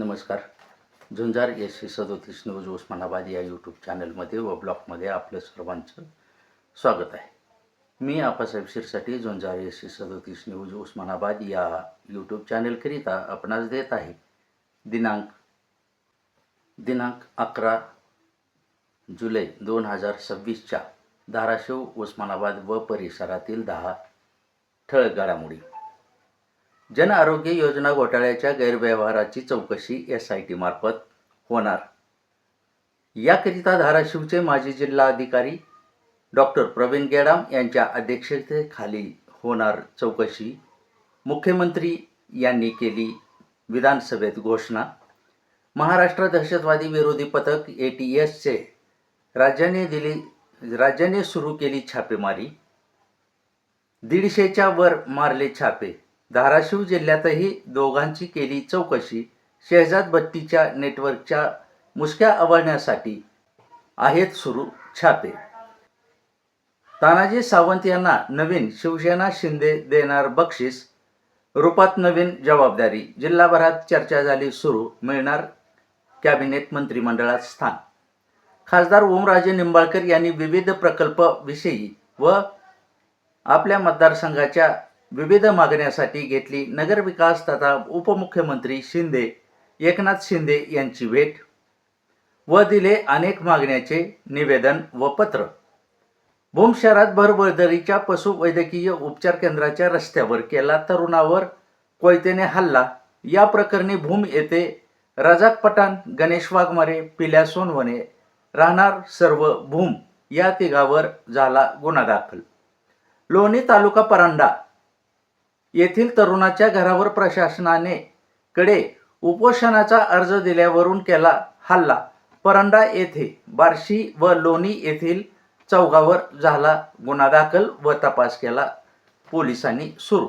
नमस्कार. झुंजार SC37 news Osmanabad या YouTube चॅनलमध्ये व ब्लॉगमध्ये आपलं सर्वांचं स्वागत आहे. मी आप्पासाहेब शिरसाट झुंजार SC37 न्यूज उस्मानाबाद या यूट्यूब चॅनलकरिता आपणास देत आहे. दिनांक 11 जुलै 2026 धाराशिव, उस्मानाबाद व परिसरातील 10 ठळक घडामोडी. जन आरोग्य योजना घोटाळ्याच्या गैरव्यवहाराची चौकशी SIT मार्फत होणार. याकरिता धाराशिवचे माजी जिल्हाधिकारी डॉक्टर प्रवीण गेडाम यांच्या अध्यक्षतेखाली होणार चौकशी. मुख्यमंत्री यांनी केली विधानसभेत घोषणा. महाराष्ट्र दहशतवादी विरोधी पथक ATSचे राज्याने सुरू केली छापेमारी. 150च्या वर मारले छापे. धाराशिव जिल्ह्यातही दोघांची केली चौकशी. शहजाद भट्टीच्या नेटवर्कच्या मुसक्या आवळण्यासाठी आहेत सुरू छापे. तानाजी सावंत यांना नवीन शिवसेना शिंदे देणार बक्षीस रूपात नवीन जबाबदारी. जिल्हाभरात चर्चा झाली सुरू. मिळणार कॅबिनेट मंत्रिमंडळात स्थान. खासदार ओमराजे निंबाळकर यांनी विविध प्रकल्पाविषयी व आपल्या मतदारसंघाच्या विविध मागण्यासाठी घेतली नगरविकास तथा उपमुख्यमंत्री एकनाथ शिंदे यांची भेट व दिले अनेक मागण्याचे निवेदन व पत्र. भूम शहरात भरभराटीच्या पशुवैद्यकीय उपचार केंद्राच्या रस्त्यावर केला तरुणावर कोयतेने हल्ला. या प्रकरणी भूम येथे रजाक पठाण, गणेश वाघमारे, पिल्या सोनवणे राहणार सर्व भूम या तिघावर झाला गुन्हा दाखल. लोणी तालुका परांडा येथील तरुणाच्या घरावर प्रशासनाने कडे उपोषणाचा अर्ज दिल्यावरून केला हल्ला. परांडा येथे बार्शी व लोणी येथील चौघावर झाला गुन्हा दाखल व तपास केला पोलिसांनी सुरू.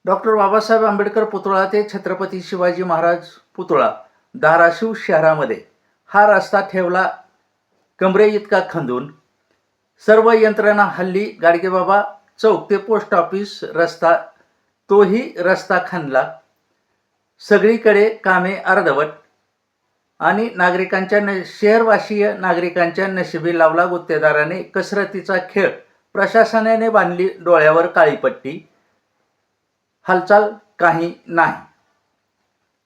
डॉक्टर बाबासाहेब आंबेडकर पुतळा ते छत्रपती शिवाजी महाराज पुतळा धाराशिव शहरामध्ये हा रस्ता ठेवला कमरे इतका खंदून. सर्व यंत्रणा हल्ली. गाडगेबाबा चौक ते पोस्ट ऑफिस रस्ता, तोही रस्ता खणला. सगळीकडे कामे अर्धवट आणि शहरवासीय नागरिकांच्या नशिबी लावला गुत्तेदाराने कसरतीचा खेळ. प्रशासनाने बांधली डोळ्यावर काळी पट्टी. हालचाल काही नाही.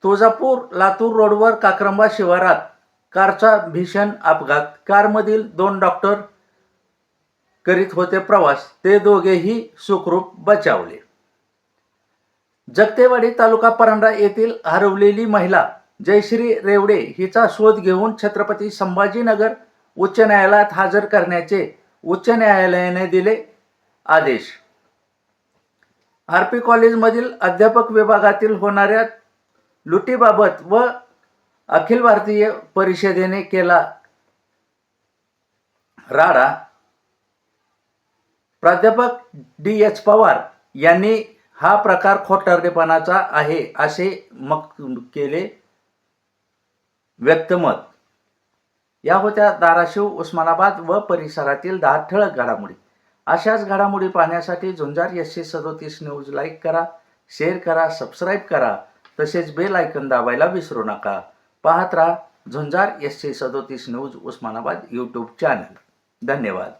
तुळजापूर लातूर रोडवर काक्रंबा शिवारात कारचा भीषण अपघात. कारमधील 2 डॉक्टर करीत होते प्रवास. ते दोघेही सुखरूप बचावले. जगतेवाडी तालुका परांडा येथील हरवलेली महिला जयश्री रेवडे हिचा शोध घेऊन छत्रपती संभाजीनगर उच्च न्यायालयात हजर करण्याचे उच्च न्यायालयाने दिले आदेश. RP कॉलेजमधील अध्यापक विभागातील होणाऱ्या लुटीबाबत व अखिल भारतीय परिषदेने केला राडा. प्राध्यापक DH पवार यांनी हा प्रकार खोटारडेपणाचा आहे असे केले व्यक्तमत. या होत्या धाराशिव, उस्मानाबाद व परिसरातील 10 ठळक घडामोडी. अशाच घडामोडी पाहण्यासाठी झुंजार SC37 न्यूज लाईक करा, शेअर करा, सबस्क्राईब करा. तसेच बेल आयकॉन दाबायला विसरू नका. पाहत राहा झुंजार SC37 news Osmanabad YouTube channel. धन्यवाद.